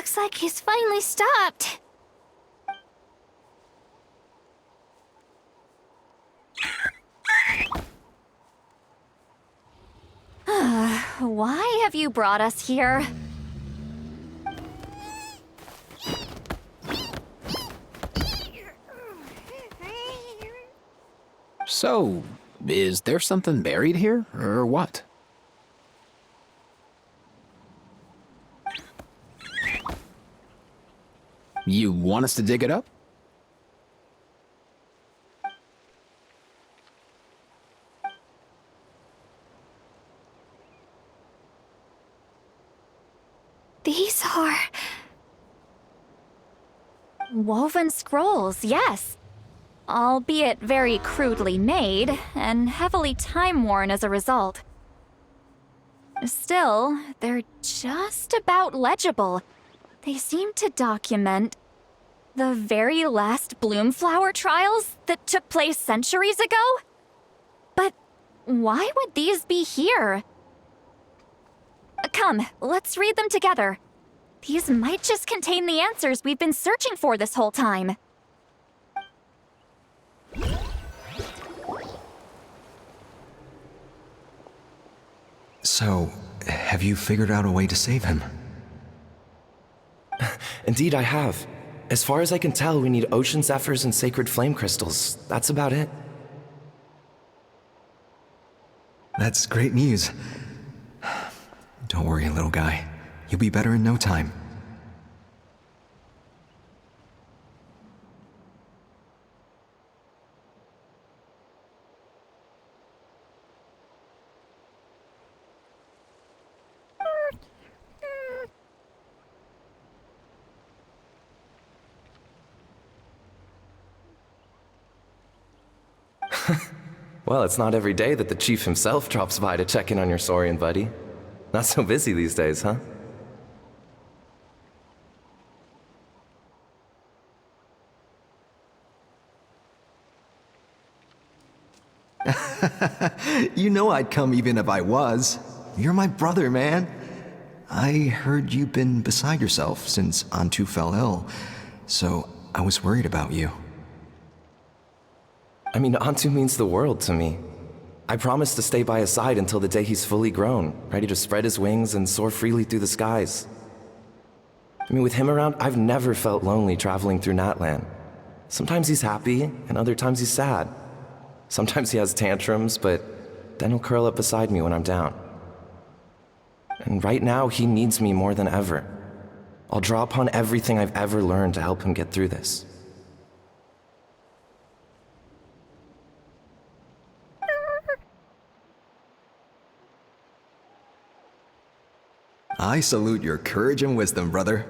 Looks like he's finally stopped. Why have you brought us here? So, is there something buried here, or what? You want us to dig it up? These are... woven scrolls, yes. Albeit very crudely made, and heavily time-worn as a result. Still, they're just about legible. They seem to document the very last bloomflower trials that took place centuries ago? But why would these be here? Come, let's read them together. These might just contain the answers we've been searching for this whole time. So, have you figured out a way to save him? Indeed, I have. As far as I can tell, we need ocean zephyrs and sacred flame crystals. That's about it. That's great news. Don't worry, little guy. You'll be better in no time. Well, it's not every day that the chief himself drops by to check in on your Saurian buddy. Not so busy these days, huh? You know I'd come even if I was. You're my brother, man. I heard you've been beside yourself since Antu fell ill, so I was worried about you. I mean, Antu means the world to me. I promise to stay by his side until the day he's fully grown, ready to spread his wings and soar freely through the skies. I mean, with him around, I've never felt lonely traveling through Natlan. Sometimes he's happy, and other times he's sad. Sometimes he has tantrums, but then he'll curl up beside me when I'm down. And right now, he needs me more than ever. I'll draw upon everything I've ever learned to help him get through this. I salute your courage and wisdom, brother.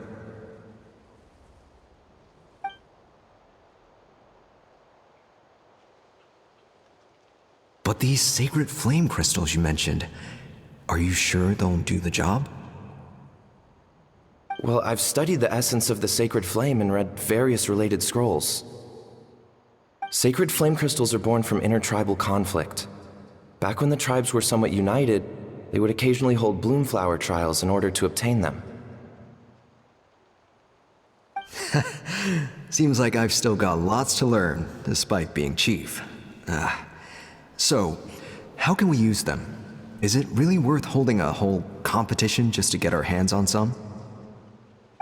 But these sacred flame crystals you mentioned, are you sure they'll do the job? Well, I've studied the essence of the sacred flame and read various related scrolls. Sacred flame crystals are born from intertribal conflict. Back when the tribes were somewhat united, they would occasionally hold bloomflower trials in order to obtain them. Seems like I've still got lots to learn, despite being chief. So, how can we use them? Is it really worth holding a whole competition just to get our hands on some?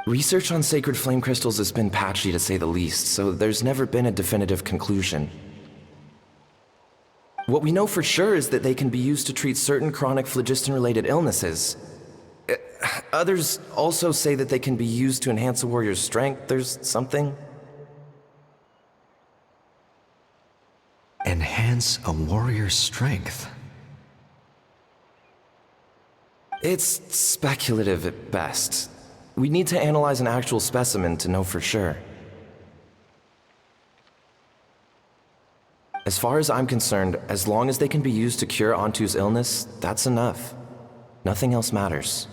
Research on sacred flame crystals has been patchy to say the least, so there's never been a definitive conclusion. What we know for sure is that they can be used to treat certain chronic phlogiston-related illnesses. Others also say that they can be used to enhance a warrior's strength. There's something. Enhance a warrior's strength? It's speculative at best. We need to analyze an actual specimen to know for sure. As far as I'm concerned, as long as they can be used to cure Antu's illness, that's enough. Nothing else matters.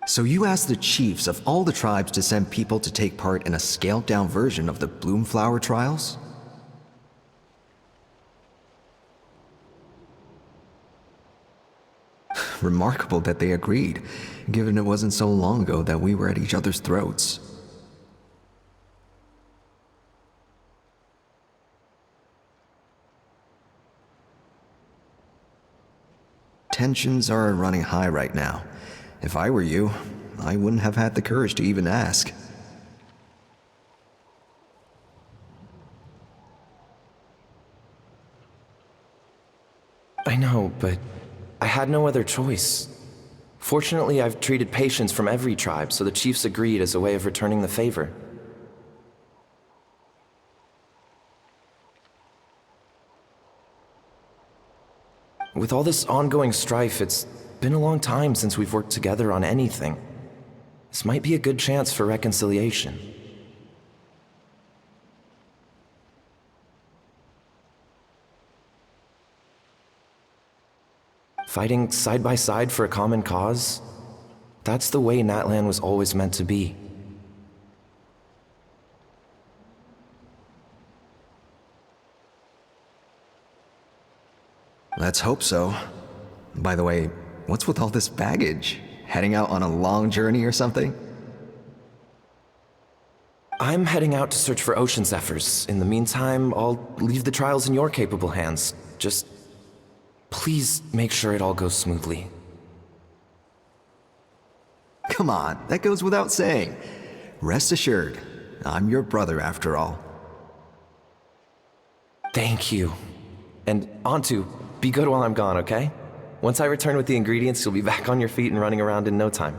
So you asked the chiefs of all the tribes to send people to take part in a scaled-down version of the bloomflower trials? remarkable that they agreed, given it wasn't so long ago that we were at each other's throats. Tensions are running high right now. If I were you, I wouldn't have had the courage to even ask. I know, but I had no other choice. Fortunately, I've treated patients from every tribe, so the chiefs agreed as a way of returning the favor. With all this ongoing strife, it's been a long time since we've worked together on anything. This might be a good chance for reconciliation. Fighting side by side for a common cause? That's the way Natlan was always meant to be. Let's hope so. By the way, what's with all this baggage? Heading out on a long journey or something? I'm heading out to search for ocean zephyrs. In the meantime, I'll leave the trials in your capable hands. Just please make sure it all goes smoothly. Come on, that goes without saying. Rest assured, I'm your brother after all. Thank you. And Antu, be good while I'm gone, okay? Once I return with the ingredients, you'll be back on your feet and running around in no time.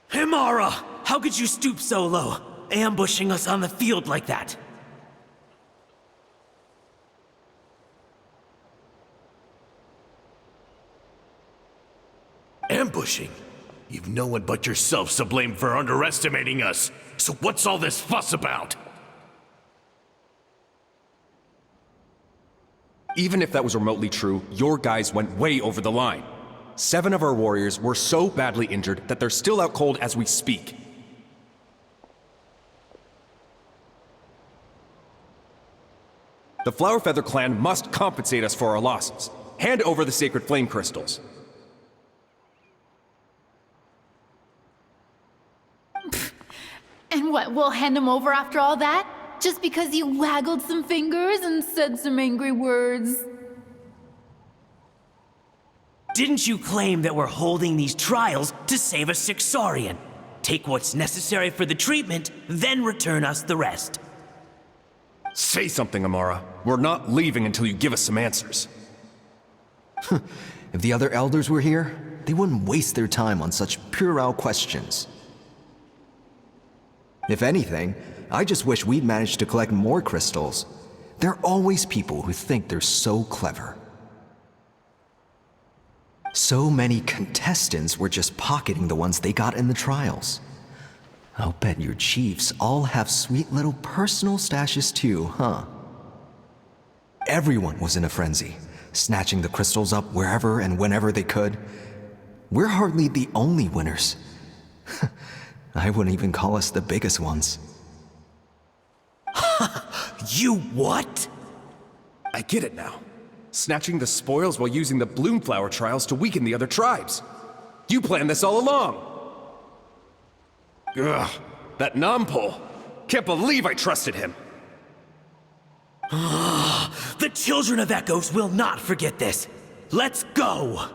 Himara! How could you stoop so low, ambushing us on the field like that? Ambushing? You've no one but yourself to blame for underestimating us. So what's all this fuss about? Even if that was remotely true, your guys went way over the line. 7 of our warriors were so badly injured that they're still out cold as we speak. The Flower Feather clan must compensate us for our losses. Hand over the sacred flame crystals. And what, we'll hand him over after all that? Just because you waggled some fingers and said some angry words? Didn't you claim that we're holding these trials to save a sick Saurian? Take what's necessary for the treatment, then return us the rest. Say something, Amara. We're not leaving until you give us some answers. If the other elders were here, they wouldn't waste their time on such puerile questions. If anything, I just wish we'd managed to collect more crystals. There are always people who think they're so clever. So many contestants were just pocketing the ones they got in the trials. I'll bet your chiefs all have sweet little personal stashes too, huh? Everyone was in a frenzy, snatching the crystals up wherever and whenever they could. We're hardly the only winners. I wouldn't even call us the biggest ones. You what? I get it now. Snatching the spoils while using the Bloomflower trials to weaken the other tribes. You planned this all along. Ugh, that Nompole. Can't believe I trusted him. The children of Echoes will not forget this. Let's go!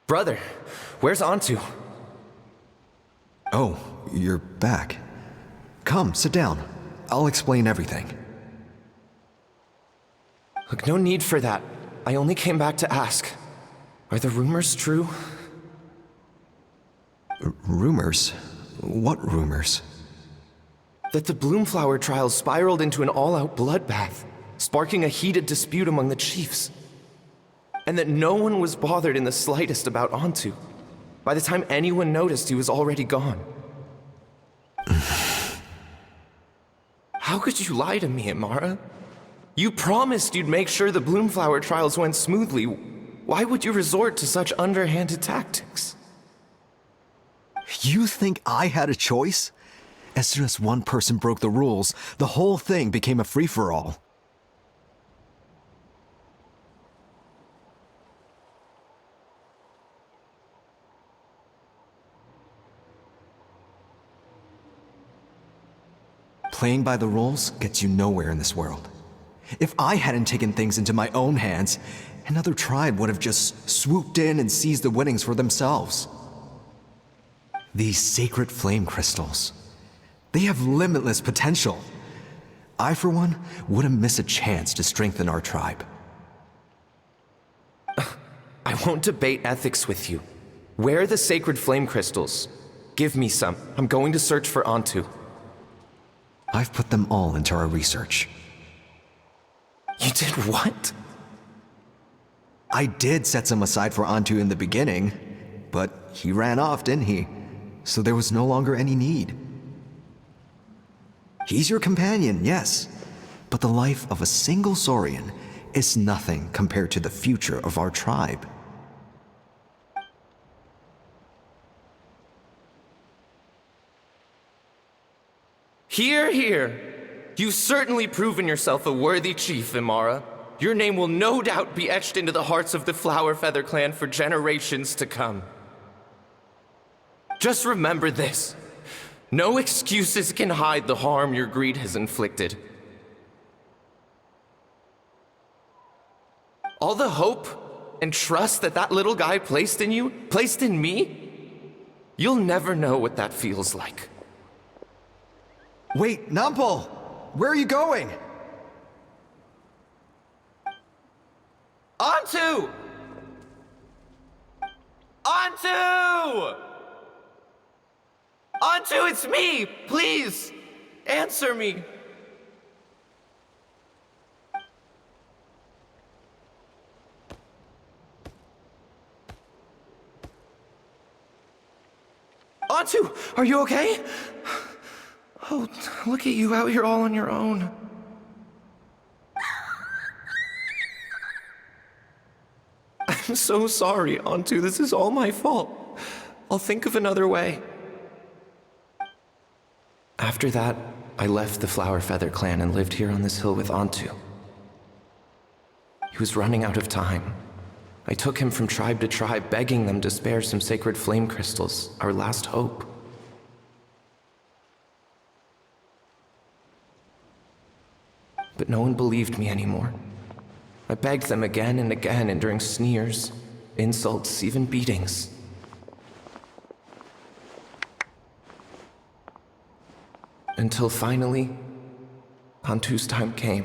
Brother, where's Antu? Oh, you're back. Come, sit down. I'll explain everything. Look, no need for that. I only came back to ask. Are the rumors true? Rumors? What rumors? That the Bloomflower trials spiraled into an all-out bloodbath, sparking a heated dispute among the chiefs. And that no one was bothered in the slightest about Antu. By the time anyone noticed, he was already gone. How could you lie to me, Amara? You promised you'd make sure the Bloomflower trials went smoothly. Why would you resort to such underhanded tactics? You think I had a choice? As soon as one person broke the rules, the whole thing became a free-for-all. Playing by the rules gets you nowhere in this world. If I hadn't taken things into my own hands, another tribe would have just swooped in and seized the winnings for themselves. These sacred flame crystals, they have limitless potential. I, for one, wouldn't miss a chance to strengthen our tribe. I won't debate ethics with you. Where are the sacred flame crystals? Give me some. I'm going to search for Antu. I've put them all into our research. You did what? I did set some aside for Antu in the beginning, but he ran off, didn't he? So there was no longer any need. He's your companion, yes, but the life of a single Saurian is nothing compared to the future of our tribe. Hear, hear. You've certainly proven yourself a worthy chief, Imara. Your name will no doubt be etched into the hearts of the Flower Feather clan for generations to come. Just remember this. No excuses can hide the harm your greed has inflicted. All the hope and trust that little guy placed in you, placed in me, you'll never know what that feels like. Wait, Nampal! Where are you going? Antu! Antu! Antu, it's me! Please, answer me. Antu, are you okay? Oh, look at you out here all on your own. I'm so sorry, Antu. This is all my fault. I'll think of another way. After that, I left the Flower Feather clan and lived here on this hill with Antu. He was running out of time. I took him from tribe to tribe, begging them to spare some sacred flame crystals, our last hope. But no one believed me anymore. I begged them again and again, enduring sneers, insults, even beatings. Until finally, Antu's time came.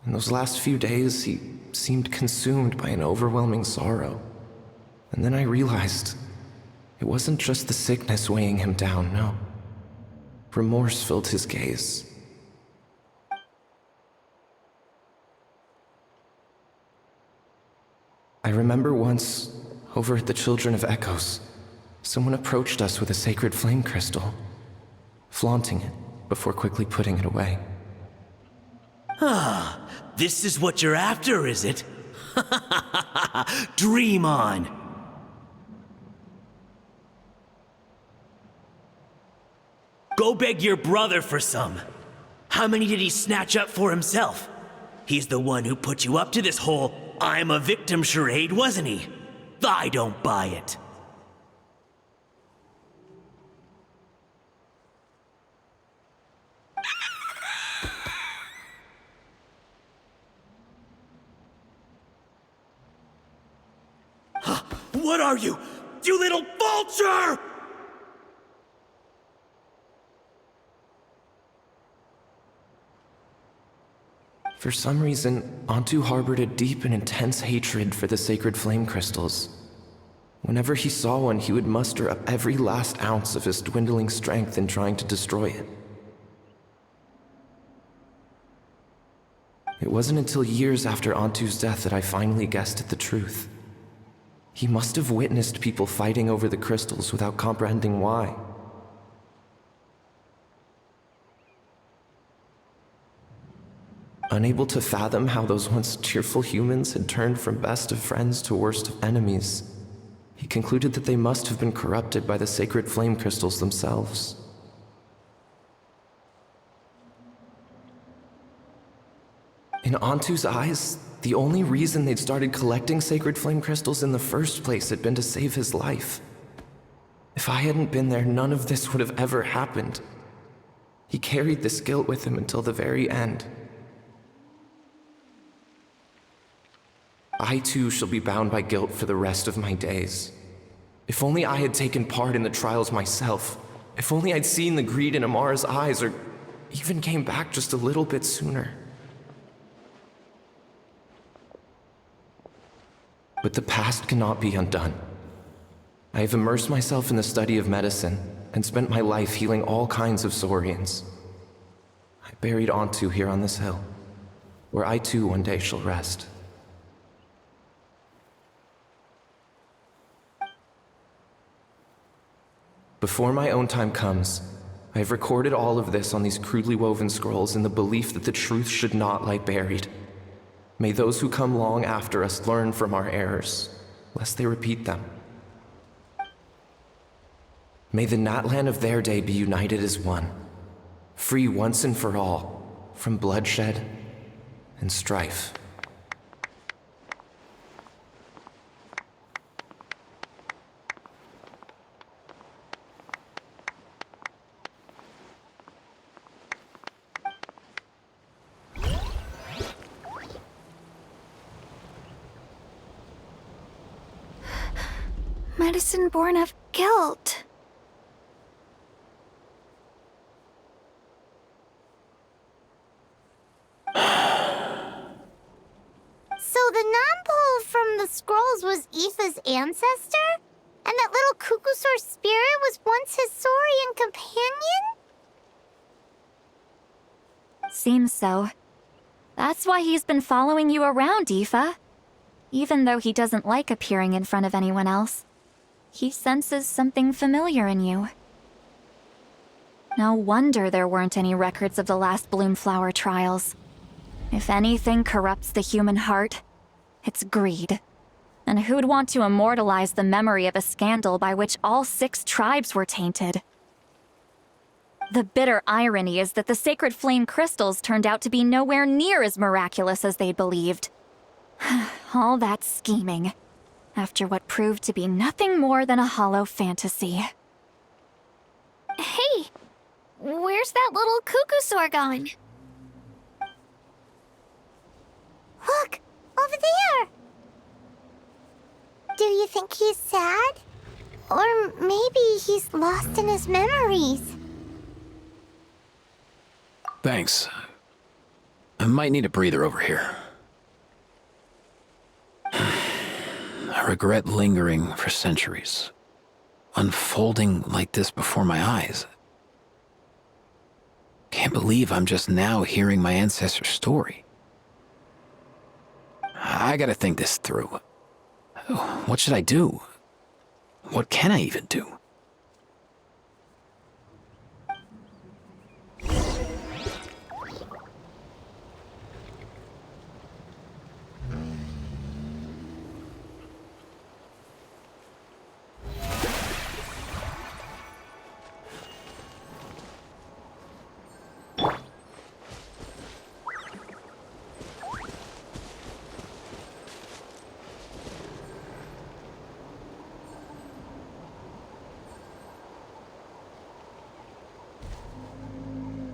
In those last few days, he seemed consumed by an overwhelming sorrow. And then I realized it wasn't just the sickness weighing him down, no. Remorse filled his gaze. I remember once, over at the Children of Echoes, someone approached us with a sacred flame crystal, flaunting it before quickly putting it away. Ah, this is what you're after, is it? Dream on! Go beg your brother for some. How many did he snatch up for himself? He's the one who put you up to this whole I'm a victim charade, wasn't he? I don't buy it. What are you? You little vulture! For some reason, Antu harbored a deep and intense hatred for the sacred flame crystals. Whenever he saw one, he would muster up every last ounce of his dwindling strength in trying to destroy it. It wasn't until years after Antu's death that I finally guessed at the truth. He must have witnessed people fighting over the crystals without comprehending why. Unable to fathom how those once cheerful humans had turned from best of friends to worst of enemies, he concluded that they must have been corrupted by the sacred flame crystals themselves. In Antu's eyes, the only reason they'd started collecting sacred flame crystals in the first place had been to save his life. If I hadn't been there, none of this would have ever happened. He carried this guilt with him until the very end. I too shall be bound by guilt for the rest of my days. If only I had taken part in the trials myself. If only I'd seen the greed in Amara's eyes, or even came back just a little bit sooner. But the past cannot be undone. I have immersed myself in the study of medicine and spent my life healing all kinds of Saurians. I buried Antu here on this hill, where I too one day shall rest. Before my own time comes, I have recorded all of this on these crudely woven scrolls in the belief that the truth should not lie buried. May those who come long after us learn from our errors, lest they repeat them. May the Natlan of their day be united as one, free once and for all from bloodshed and strife. Medicine born of guilt. So the non-pole from the scrolls was Aoife's ancestor? And that little Kukusaur spirit was once his Saurian companion? Seems so. That's why he's been following you around, Aoife. Even though he doesn't like appearing in front of anyone else, he senses something familiar in you. No wonder there weren't any records of the last Bloomflower trials. If anything corrupts the human heart, it's greed. And who'd want to immortalize the memory of a scandal by which all 6 tribes were tainted? The bitter irony is that the sacred flame crystals turned out to be nowhere near as miraculous as they'd believed. All that scheming, after what proved to be nothing more than a hollow fantasy. Hey, where's that little Kukusaur gone? Look, over there! Do you think he's sad? Or maybe he's lost in his memories? Thanks. I might need a breather over here. I regret lingering for centuries, unfolding like this before my eyes. Can't believe I'm just now hearing my ancestor's story. I gotta think this through. What should I do? What can I even do?